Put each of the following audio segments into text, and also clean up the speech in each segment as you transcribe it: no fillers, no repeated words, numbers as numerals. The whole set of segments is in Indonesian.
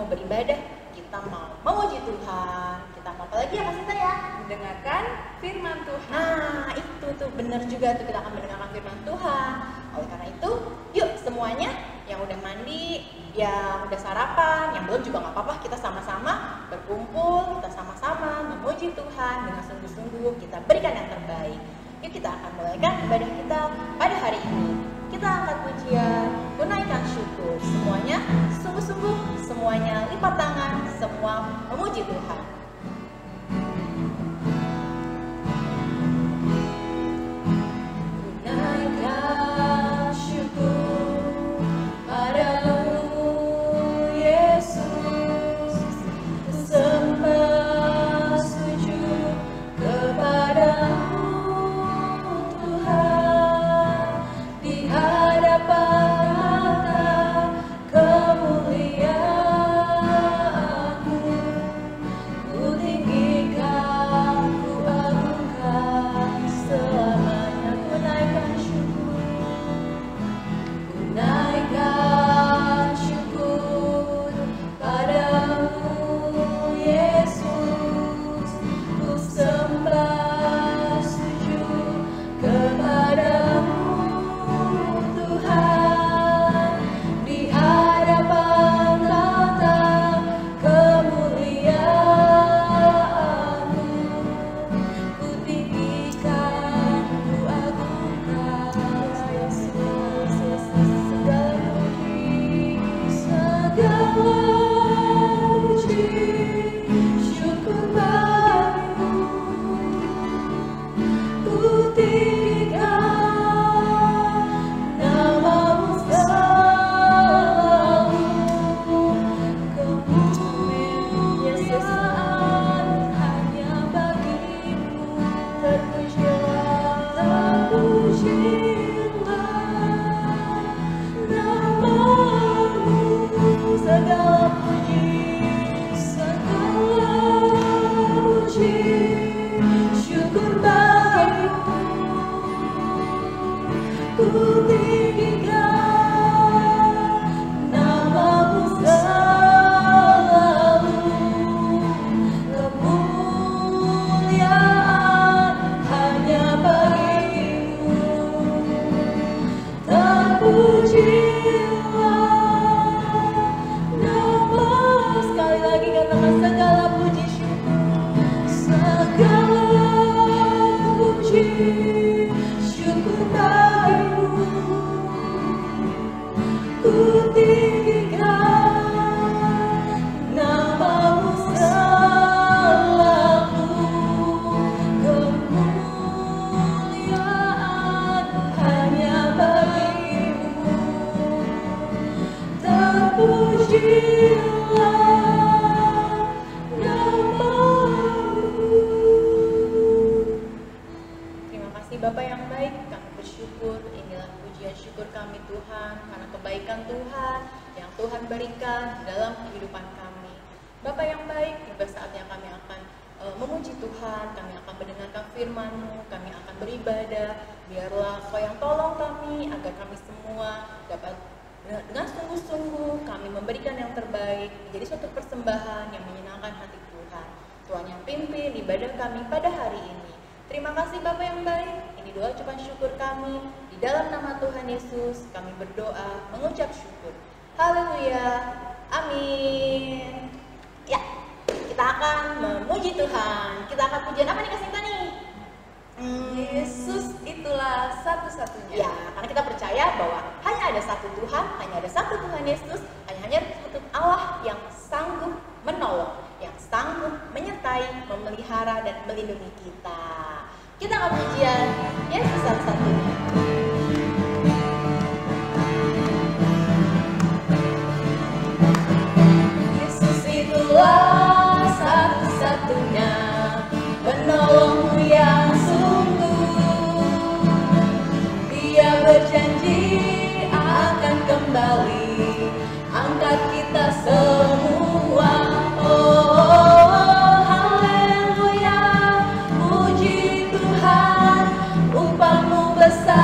mau beribadah, kita mau memuji Tuhan, kita mau apa lagi ya Kak Sinta ya? Mendengarkan firman Tuhan. Nah itu tuh benar juga tuh, kita akan mendengarkan firman Tuhan. Oleh karena itu, yuk semuanya yang udah mandi, yang udah sarapan, yang belum juga nggak apa-apa, kita sama-sama berkumpul, kita sama-sama memuji Tuhan dengan sungguh-sungguh, kita berikan yang terbaik. Yuk kita akan mulaikan ibadah kita pada hari ini. Kita angkat pujian, menaikkan syukur, semuanya sungguh-sungguh, semuanya lipat tangan, semua memuji Tuhan. Menaikkan syukur padamu Yesus, sembah sujud kepadamu Tuhan, di hadapan mata kemuliaan-Mu, ku tinggikan, ku agungkan selamanya. Ku naikkan syukur, ku naikkan syukur padamu Yesus, ku sembah sujud kepadamu Tuhan, di hadapan tata kemuliaan-Mu, ku tinggikan, ku agungkan Yesus. Segala puji, syukur bagimu, ku tinggikan nama-Mu selalu. Kemuliaan hanya bagimu, terpujilah, terpujilah nama-Mu. Segala puji, syukur bagimu, ku tinggikan nama-Mu selalu. Kemuliaan hanya bagimu, terpujilah nama. Sekali lagi katakan segala puji syukur, segala puji syukur bagimu, ku tinggikan nama-Mu selalu. Kemuliaan hanya bagimu, terpujilah nama-Mu. Terima kasih Bapak yang baik, kami bersyukur. Inilah pujian syukur kami Tuhan, karena kebaikan Tuhan yang Tuhan berikan dalam kehidupan kami. Bapak yang baik, tiba saatnya kami akan memuji Tuhan, kami akan mendengarkan firman-Mu, kami akan beribadah. Biarlah Kau yang tolong kami, agar kami semua dapat dengan sungguh-sungguh kami memberikan yang terbaik, menjadi suatu persembahan yang menyenangkan hati Tuhan. Tuhan yang pimpin ibadah kami pada hari ini. Terima kasih Bapak yang baik. Ini doa ucapan syukur kami. Di dalam nama Tuhan Yesus kami berdoa mengucap syukur. Haleluya. Amin. Ya, kita akan memuji Tuhan. Kita akan pujian apa nih Kak Sinta nih? Yesus itulah satu-satunya. Ya, karena kita percaya bahwa hanya ada satu Tuhan, hanya ada satu Tuhan Yesus, hanya satu Allah yang sanggup menolong, yang sanggup menyertai, memelihara dan melindungi kita. Kita akan pujian Yesus satu-satunya. Yesus itulah satu-satunya penolong yang sungguh. Dia berjanji akan kembali angkat kita semua. Oh, haleluya, puji Tuhan, upah-Mu besar.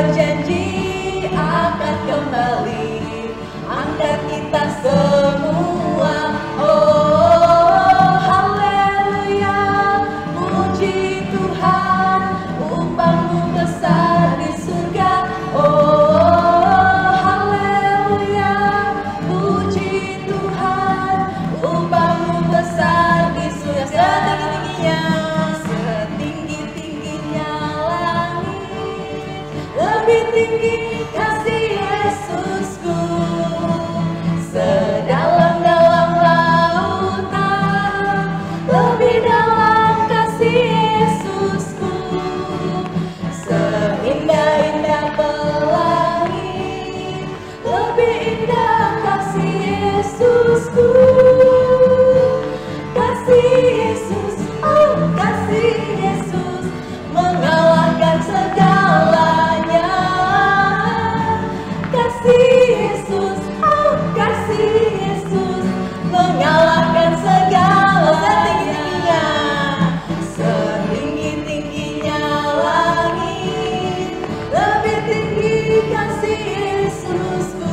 berjanji akan kembali angkat kita semua. Oh haleluya, puji Tuhan, upahmu besar di surga. Oh haleluya, puji Tuhan, upahmu besar di surga. Setinggi-tingginya langit, lebih tinggi kasih Yesusku. Sedalam-dalam lautan, lebih dalam kasih Yesusku. Seindah-indah pelangi, lebih indah kasih Yesusku. Kasih Yesus, oh kasih Yesus, mengalahkan segalanya. Kasih Yesus, oh kasih Yesus, mengalahkan segalanya. Setinggi-tingginya langit, lebih tinggi kasih Yesusku.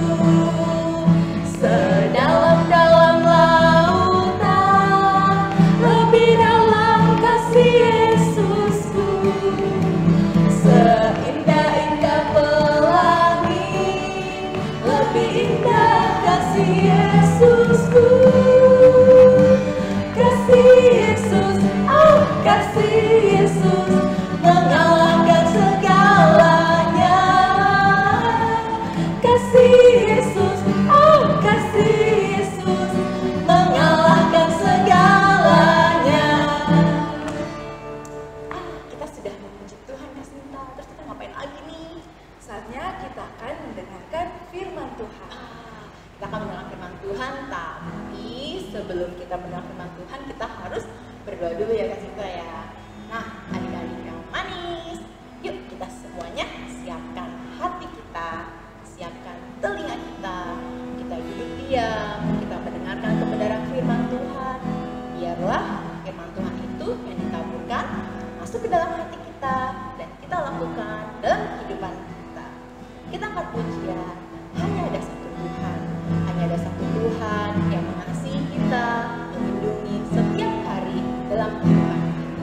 Sedalam-dalam lautan, lebih dalam kasih Yesusku. Seindah-indah pelangi, lebih indah kasih Yesusku. Kasih Yesus, oh kasih Yesus, mengalahkan segalanya. Kasih Yesus, oh kasih Yesus, mengalahkan segalanya. Kita sudah memuji Tuhan Kak Sinta, terus kita ngapain lagi nih? Saatnya kita akan mendengarkan firman Tuhan. Kita akan mendengar firman Tuhan, tapi sebelum kita mendengar firman Tuhan, kita harus berdoa dulu ya Kak Sinta ya. Nah, adik-adik yang manis, yuk kita semuanya siapkan hati kita, siapkan telinga kita, kita duduk diam, kita mendengarkan kebenaran firman Tuhan. Biarlah firman Tuhan itu yang ditaburkan masuk ke dalam hati kita dan kita lakukan dalam kehidupan kita. Kita angkat pujian, hanya ada satu Tuhan, hanya ada satu Tuhan yang mengasihi kita, melindungi setiap hari dalam kehidupan kita.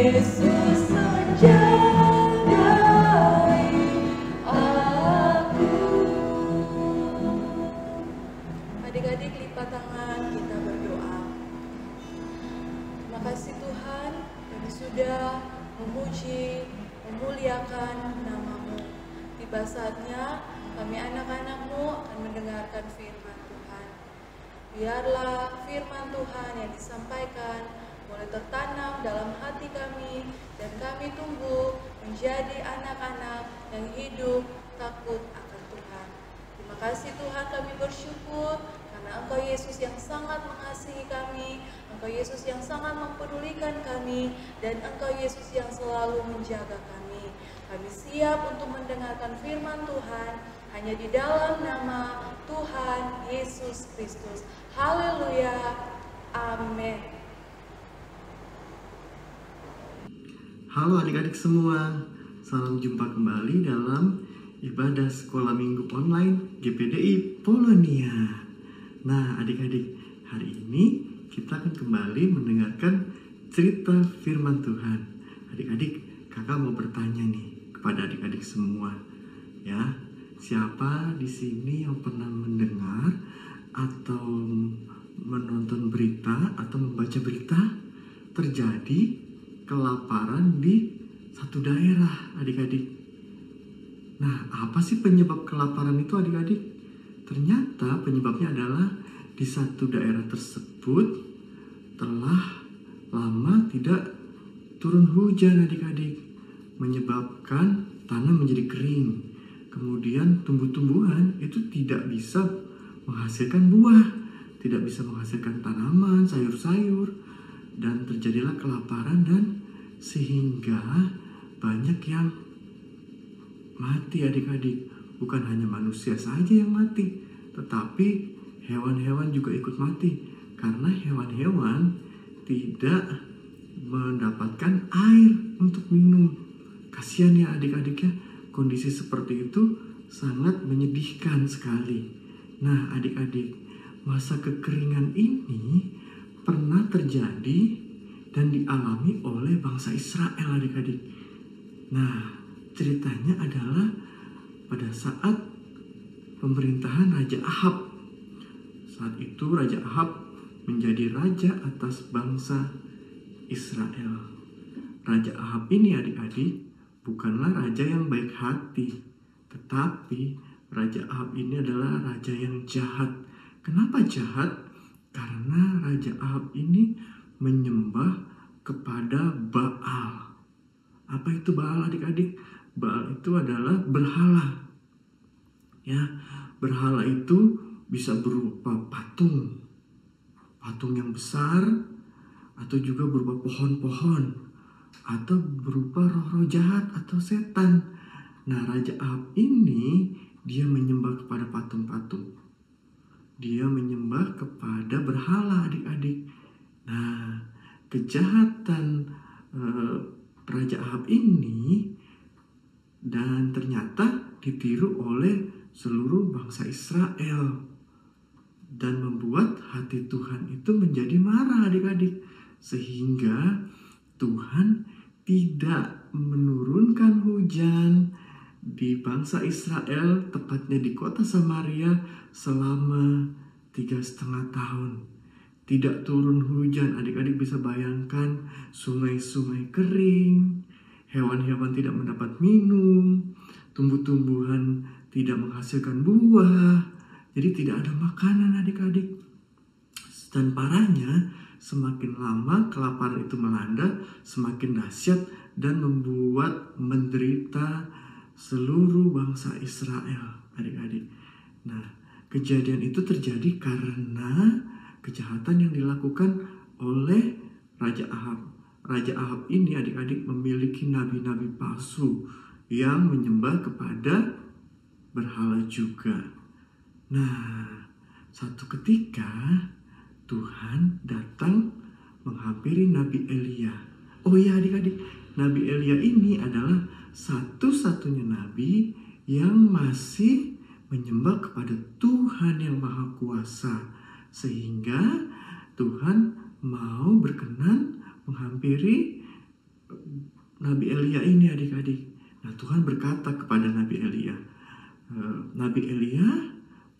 Yesus menjagai aku. Adik-adik, lipat tangan, kita berdoa. Terima kasih Tuhan, kami sudah memuji, memuliakan nama-Mu. Tiba saatnya kami anak-anak-Mu akan mendengarkan firman Tuhan. Biarlah firman Tuhan yang disampaikan boleh tertanam dalam hati kami, dan kami tumbuh menjadi anak-anak yang hidup takut akan Tuhan. Terima kasih Tuhan, kami bersyukur karena Engkau Yesus yang sangat mengasihi kami, Engkau Yesus yang sangat mempedulikan kami, dan Engkau Yesus yang selalu menjaga kami. Kami siap untuk mendengarkan firman Tuhan hanya di dalam nama Tuhan Yesus Kristus. Haleluya. Amin. Halo adik-adik semua, salam jumpa kembali dalam ibadah sekolah minggu online GPDI Polonia. Nah adik-adik, hari ini kita akan kembali mendengarkan cerita firman Tuhan. Adik-adik, kakak mau bertanya nih kepada adik-adik semua, ya, siapa di sini yang pernah mendengar atau menonton berita atau membaca berita terjadi kelaparan di satu daerah, adik-adik? Nah, apa sih penyebab kelaparan itu, adik-adik? Ternyata penyebabnya adalah di satu daerah tersebut telah lama tidak turun hujan, adik-adik, menyebabkan tanah menjadi kering. Kemudian tumbuh-tumbuhan itu tidak bisa menghasilkan buah, tidak bisa menghasilkan tanaman, sayur-sayur, dan terjadilah kelaparan, dan sehingga banyak yang mati, adik-adik. Bukan hanya manusia saja yang mati, tetapi hewan-hewan juga ikut mati, karena hewan-hewan tidak mendapatkan air untuk minum. Kasihan ya adik-adik ya, kondisi seperti itu sangat menyedihkan sekali. Nah adik-adik, masa kekeringan ini pernah terjadi dan dialami oleh bangsa Israel, adik-adik. Nah, ceritanya adalah pada saat pemerintahan Raja Ahab. Saat itu Raja Ahab menjadi raja atas bangsa Israel. Raja Ahab ini, adik-adik, bukanlah raja yang baik hati, tetapi Raja Ahab ini adalah raja yang jahat. Kenapa jahat? Karena Raja Ahab ini menyembah kepada Baal. Apa itu Baal, adik-adik? Baal itu adalah berhala. Ya, berhala itu bisa berupa patung yang besar, atau juga berupa pohon-pohon, atau berupa roh-roh jahat atau setan. Nah, Raja Ahab ini dia menyembah kepada patung-patung. Dia menyembah kepada berhala, adik-adik. Nah, kejahatan Raja Ahab ini dan ternyata ditiru oleh seluruh bangsa Israel dan membuat hati Tuhan itu menjadi marah, adik-adik, sehingga Tuhan tidak menurunkan hujan di bangsa Israel, tepatnya di kota Samaria, selama 3,5 tahun. Tidak turun hujan, adik-adik bisa bayangkan, sungai-sungai kering, hewan-hewan tidak mendapat minum, tumbuh-tumbuhan tidak menghasilkan buah, jadi tidak ada makanan, adik-adik. Dan parahnya, semakin lama kelaparan itu melanda, semakin dahsyat dan membuat menderita seluruh bangsa Israel, adik-adik. Nah, kejadian itu terjadi karena kejahatan yang dilakukan oleh Raja Ahab. Raja Ahab ini, adik-adik, memiliki nabi-nabi palsu yang menyembah kepada berhala juga. Nah, satu ketika Tuhan datang menghampiri Nabi Elia. Oh iya adik-adik, Nabi Elia ini adalah satu-satunya nabi yang masih menyembah kepada Tuhan yang Maha Kuasa. Sehingga Tuhan mau berkenan menghampiri Nabi Elia ini adik-adik. Nah, Tuhan berkata kepada Nabi Elia, Nabi Elia,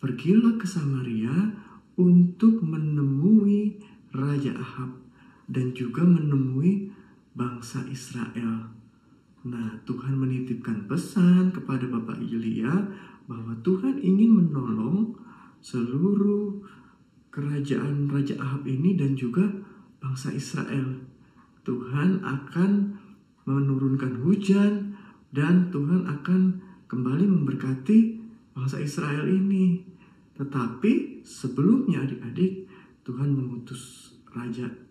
pergilah ke Samaria untuk menemui Raja Ahab dan juga menemui bangsa Israel. Nah, Tuhan menitipkan pesan kepada Bapak Elia bahwa Tuhan ingin menolong seluruh kerajaan Raja Ahab ini dan juga bangsa Israel. Tuhan akan menurunkan hujan dan Tuhan akan kembali memberkati bangsa Israel ini. Tetapi sebelumnya adik-adik, Tuhan mengutus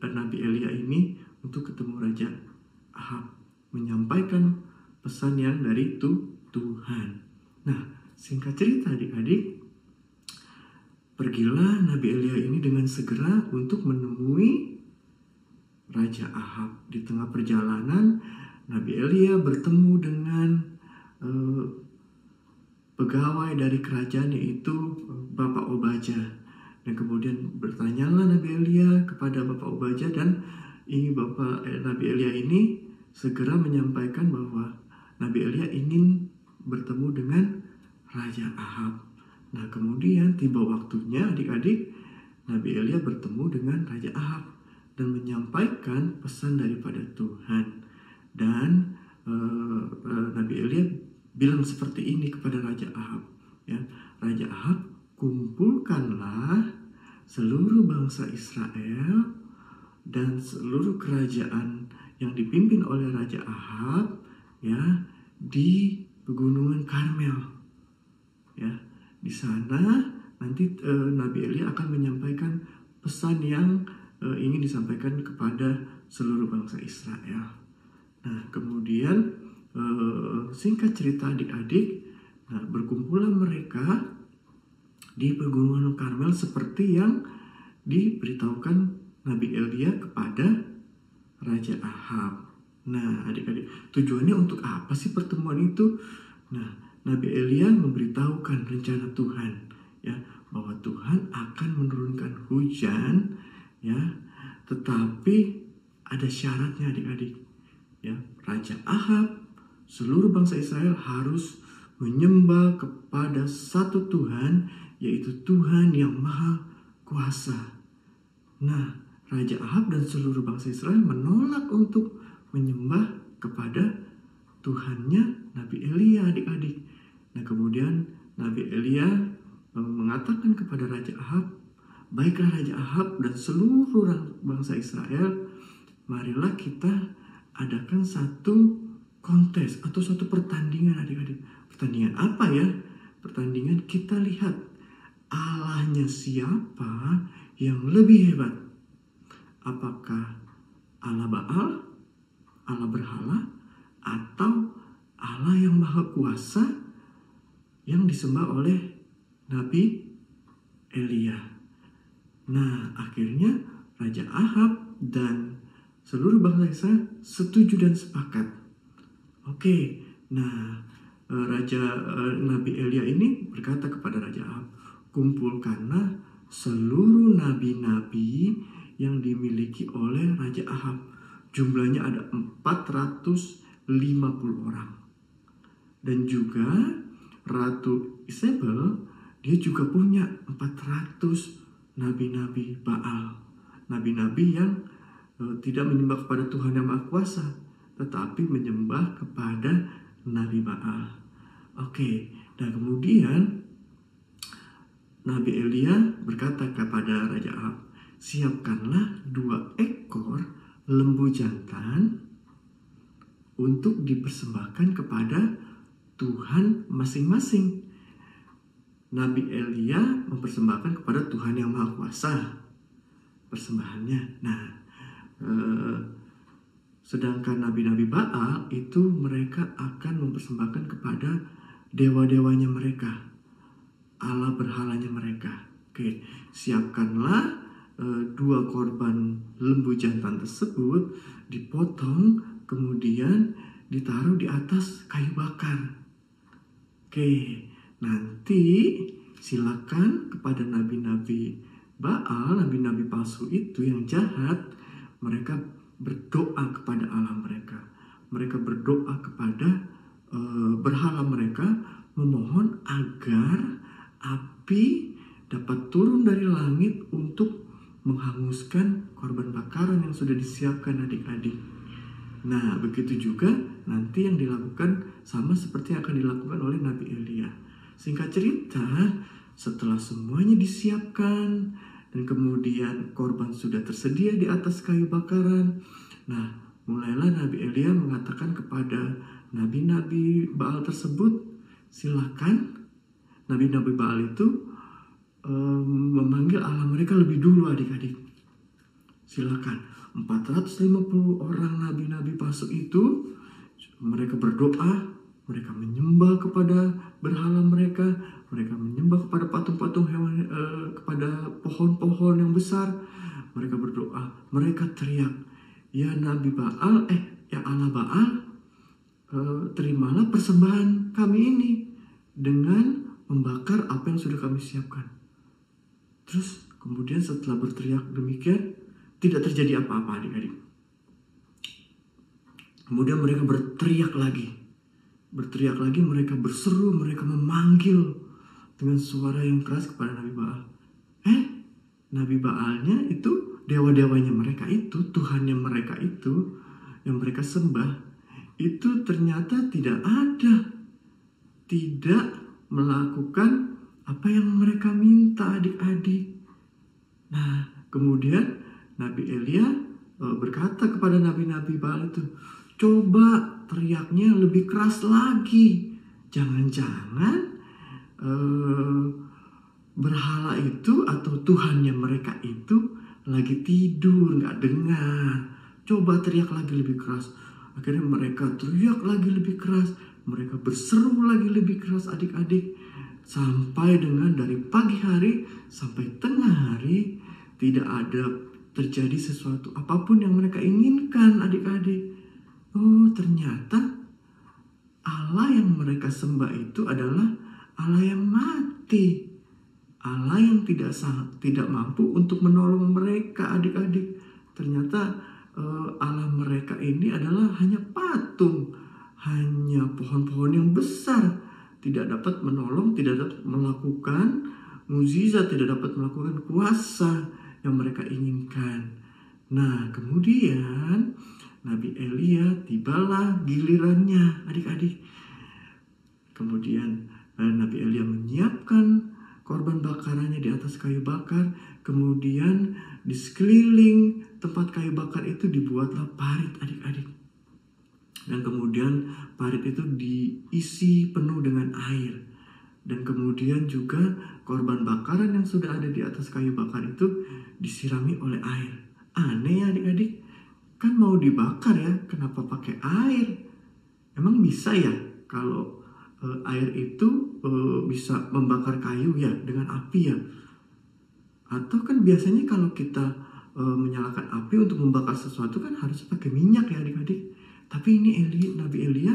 Nabi Elia ini untuk ketemu Raja Ahab, menyampaikan pesan yang dari Tuhan. Nah, singkat cerita adik-adik, pergilah Nabi Elia ini dengan segera untuk menemui Raja Ahab. Di tengah perjalanan, Nabi Elia bertemu dengan pegawai dari kerajaan, yaitu Bapak Obadya. Dan kemudian bertanyalah Nabi Elia kepada Bapak Obadya, dan Nabi Elia ini segera menyampaikan bahwa Nabi Elia ingin bertemu dengan Raja Ahab. Nah, kemudian tiba waktunya adik-adik, Nabi Elia bertemu dengan Raja Ahab dan menyampaikan pesan daripada Tuhan. Dan Nabi Elia bilang seperti ini kepada Raja Ahab, ya, Raja Ahab, kumpulkanlah seluruh bangsa Israel dan seluruh kerajaan yang dipimpin oleh Raja Ahab, ya, di pegunungan Karmel. Ya, di sana nanti Nabi Elia akan menyampaikan pesan yang ingin disampaikan kepada seluruh bangsa Israel. Nah, kemudian singkat cerita adik-adik, nah, berkumpullah mereka di pegunungan Karmel seperti yang diberitahukan Nabi Elia kepada Raja Ahab. Nah, adik-adik, tujuannya untuk apa sih pertemuan itu? Nah, Nabi Elia memberitahukan rencana Tuhan, ya, bahwa Tuhan akan menurunkan hujan, ya, tetapi ada syaratnya adik-adik, ya. Raja Ahab, seluruh bangsa Israel harus menyembah kepada satu Tuhan, yaitu Tuhan yang Maha Kuasa. Nah, Raja Ahab dan seluruh bangsa Israel menolak untuk menyembah kepada Tuhannya Nabi Elia adik-adik. Nah, kemudian Nabi Elia mengatakan kepada Raja Ahab, baiklah Raja Ahab dan seluruh bangsa Israel, marilah kita adakan satu kontes atau suatu pertandingan adik-adik. Pertandingan apa ya? Pertandingan kita lihat Allahnya siapa yang lebih hebat. Apakah Allah Baal, Allah berhala, atau Allah yang Maha Kuasa yang disembah oleh Nabi Elia. Nah, akhirnya Raja Ahab dan seluruh bangsa Israel setuju dan sepakat. Oke, nah Nabi Elia ini berkata kepada Raja Ahab, kumpulkanlah seluruh nabi-nabi yang dimiliki oleh Raja Ahab. Jumlahnya ada 450 orang. Dan juga Ratu Isabel, dia juga punya 400 nabi-nabi Baal. Nabi-nabi yang tidak menyembah kepada Tuhan yang Maha Kuasa, tetapi menyembah kepada Nabi Baal. Oke, dan kemudian Nabi Elia berkata kepada Raja Ahab, siapkanlah 2 ekor lembu jantan untuk dipersembahkan kepada Tuhan masing-masing. Nabi Elia mempersembahkan kepada Tuhan yang Maha Kuasa persembahannya. Nah, sedangkan nabi-nabi Baal itu mereka akan mempersembahkan kepada dewa-dewanya mereka, Allah berhalanya mereka. Oke, siapkanlah 2 korban lembu jantan tersebut, dipotong, kemudian ditaruh di atas kayu bakar. Oke, nanti silakan kepada nabi-nabi Baal, nabi-nabi palsu itu yang jahat, mereka berdoa kepada Allah mereka. mereka berdoa kepada berhala mereka, memohon agar api dapat turun dari langit untuk menghanguskan korban bakaran yang sudah disiapkan adik-adik. Nah, begitu juga nanti yang dilakukan sama seperti yang akan dilakukan oleh Nabi Elia. Singkat cerita, setelah semuanya disiapkan dan kemudian korban sudah tersedia di atas kayu bakaran, nah, mulailah Nabi Elia mengatakan kepada nabi-nabi Baal tersebut, silakan. Nabi-nabi Baal itu memanggil Allah mereka lebih dulu adik-adik. Silakan. 450 orang nabi-nabi palsu itu, mereka berdoa, mereka menyembah kepada berhala mereka menyembah kepada patung-patung hewan, kepada pohon-pohon yang besar. Mereka berdoa, mereka teriak, ya Nabi Baal, ya Allah Baal, terimalah persembahan kami ini dengan membakar apa yang sudah kami siapkan. Terus kemudian setelah berteriak demikian, tidak terjadi apa-apa adik-adik. Kemudian mereka berteriak lagi, mereka berseru, mereka memanggil dengan suara yang keras kepada Nabi Baal. Nabi Baalnya itu, dewa-dewanya mereka itu, Tuhannya mereka itu, yang mereka sembah, itu ternyata tidak ada, tidak melakukan apa yang mereka minta adik-adik. Nah, kemudian Nabi Elia berkata kepada nabi-nabi Baal itu, coba teriaknya lebih keras lagi. Jangan-jangan berhala itu atau Tuhannya mereka itu lagi tidur, nggak dengar. Coba teriak lagi lebih keras. Akhirnya mereka teriak lagi lebih keras. Mereka berseru lagi lebih keras adik-adik. Sampai dengan dari pagi hari sampai tengah hari tidak ada terjadi sesuatu apapun yang mereka inginkan adik-adik. Oh, ternyata Allah yang mereka sembah itu adalah Allah yang mati. Allah yang tidak mampu untuk menolong mereka adik-adik. Ternyata Allah mereka ini adalah hanya patung, hanya pohon-pohon yang besar. Tidak dapat menolong, tidak dapat melakukan mukjizat, tidak dapat melakukan kuasa yang mereka inginkan. Nah, kemudian Nabi Elia tibalah gilirannya adik-adik. Kemudian Nabi Elia menyiapkan korban bakarannya di atas kayu bakar. Kemudian di sekeliling tempat kayu bakar itu dibuatlah parit adik-adik. Dan kemudian parit itu diisi penuh dengan air. Dan kemudian juga korban bakaran yang sudah ada di atas kayu bakar itu disirami oleh air. Aneh ya adik-adik. Kan mau dibakar ya, kenapa pakai air? Emang bisa ya kalau air itu bisa membakar kayu ya dengan api ya? Atau kan biasanya kalau kita menyalakan api untuk membakar sesuatu kan harus pakai minyak ya adik-adik. Tapi ini Nabi Elia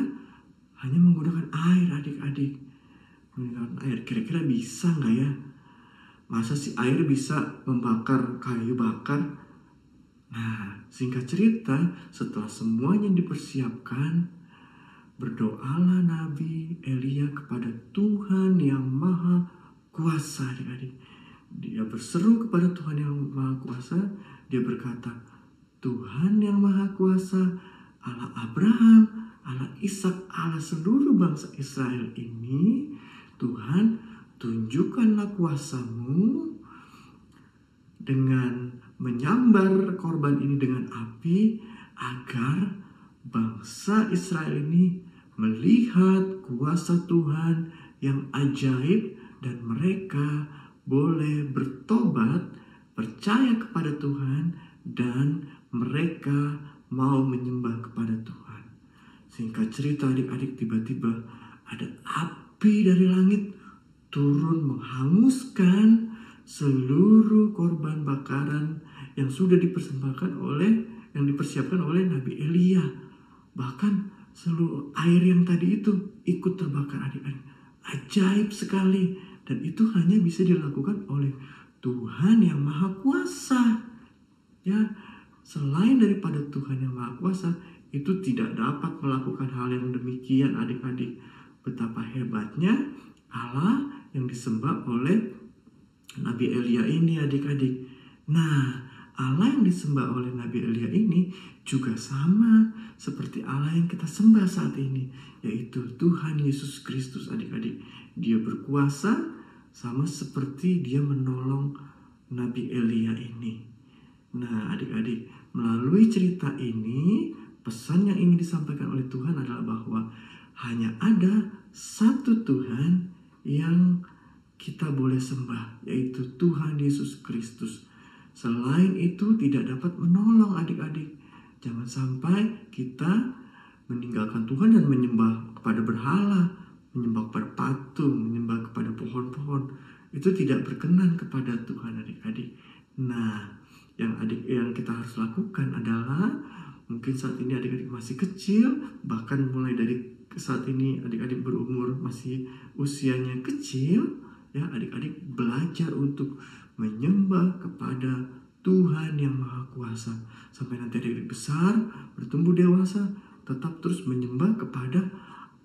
hanya menggunakan air adik-adik. Menggunakan air, kira-kira bisa nggak ya? Masa sih air bisa membakar kayu bakar? Nah, singkat cerita, setelah semuanya dipersiapkan, berdoalah Nabi Elia kepada Tuhan yang Maha Kuasa adik-adik. Dia berseru kepada Tuhan yang Maha Kuasa. Dia berkata, Tuhan yang Maha Kuasa, Allah Abraham, Allah Ishak, Allah seluruh bangsa Israel ini, Tuhan, tunjukkanlah kuasa-Mu dengan menyambar korban ini dengan api, agar bangsa Israel ini melihat kuasa Tuhan yang ajaib dan mereka boleh bertobat, percaya kepada Tuhan, dan mereka mau menyembah kepada Tuhan. Singkat cerita adik-adik, tiba-tiba ada api dari langit turun menghanguskan seluruh korban bakaran yang sudah dipersembahkan yang dipersiapkan oleh Nabi Elia. Bahkan seluruh air yang tadi itu ikut terbakar adik-adik. Ajaib sekali. Dan itu hanya bisa dilakukan oleh Tuhan yang Maha Kuasa. Ya, selain daripada Tuhan yang Maha Kuasa, itu tidak dapat melakukan hal yang demikian adik-adik. Betapa hebatnya Allah yang disembah oleh Nabi Elia ini adik-adik. Nah, Allah yang disembah oleh Nabi Elia ini juga sama seperti Allah yang kita sembah saat ini, yaitu Tuhan Yesus Kristus adik-adik. Dia berkuasa sama seperti dia menolong Nabi Elia ini. Nah adik-adik, melalui cerita ini, pesan yang ingin disampaikan oleh Tuhan adalah bahwa hanya ada satu Tuhan yang kita boleh sembah, yaitu Tuhan Yesus Kristus. Selain itu tidak dapat menolong adik-adik. Jangan sampai kita meninggalkan Tuhan dan menyembah kepada berhala, menyembah kepada patung, menyembah kepada pohon-pohon. Itu tidak berkenan kepada Tuhan adik-adik. Nah, yang kita harus lakukan adalah, mungkin saat ini adik-adik masih kecil, bahkan mulai dari saat ini adik-adik berumur masih usianya kecil, ya adik-adik belajar untuk menyembah kepada Tuhan yang Maha Kuasa. Sampai nanti adik-adik besar, bertumbuh dewasa, tetap terus menyembah kepada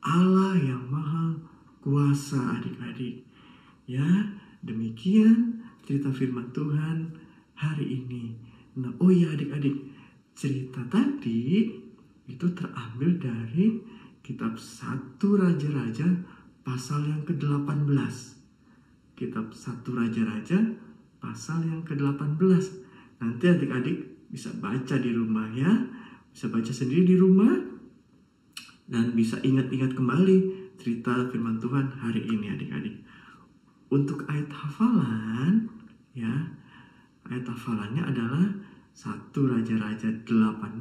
Allah yang Maha Kuasa adik-adik. Ya, demikian cerita firman Tuhan hari ini. Nah, oh ya adik-adik, cerita tadi itu terambil dari kitab 1 Raja-Raja pasal yang ke-18. Kitab 1 Raja-Raja pasal yang ke-18. Nanti adik-adik bisa baca di rumah ya. Bisa baca sendiri di rumah. Dan bisa ingat-ingat kembali cerita firman Tuhan hari ini adik-adik. Untuk ayat hafalan, ya, ayat hafalannya adalah 1 Raja-Raja 18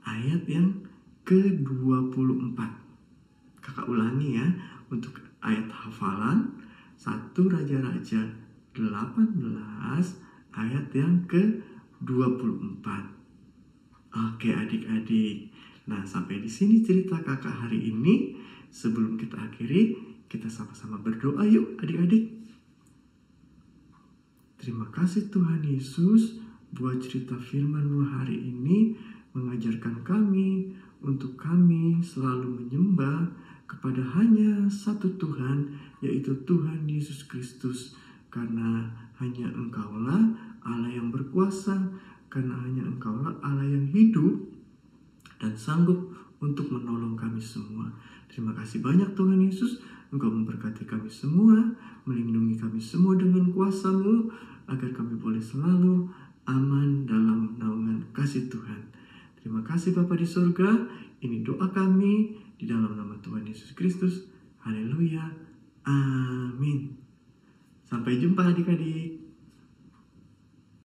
ayat yang ke-24. Kakak ulangi ya, untuk ayat hafalan 1 Raja-Raja 18 ayat yang ke-24. Oke adik-adik. Nah, sampai di sini cerita kakak hari ini. Sebelum kita akhiri, kita sama-sama berdoa yuk adik-adik. Terima kasih Tuhan Yesus buat cerita firman-Mu hari ini, mengajarkan kami untuk kami selalu menyembah kepada hanya satu Tuhan, yaitu Tuhan Yesus Kristus. Karena hanya Engkaulah Allah yang berkuasa, karena hanya Engkaulah Allah yang hidup dan sanggup untuk menolong kami semua. Terima kasih banyak Tuhan Yesus, Engkau memberkati kami semua, melindungi kami semua dengan kuasa-Mu, agar kami boleh selalu aman dalam naungan kasih Tuhan. Terima kasih Bapa di surga, ini doa kami di dalam nama Tuhan Yesus Kristus. Haleluya, amin. Sampai jumpa adik-adik.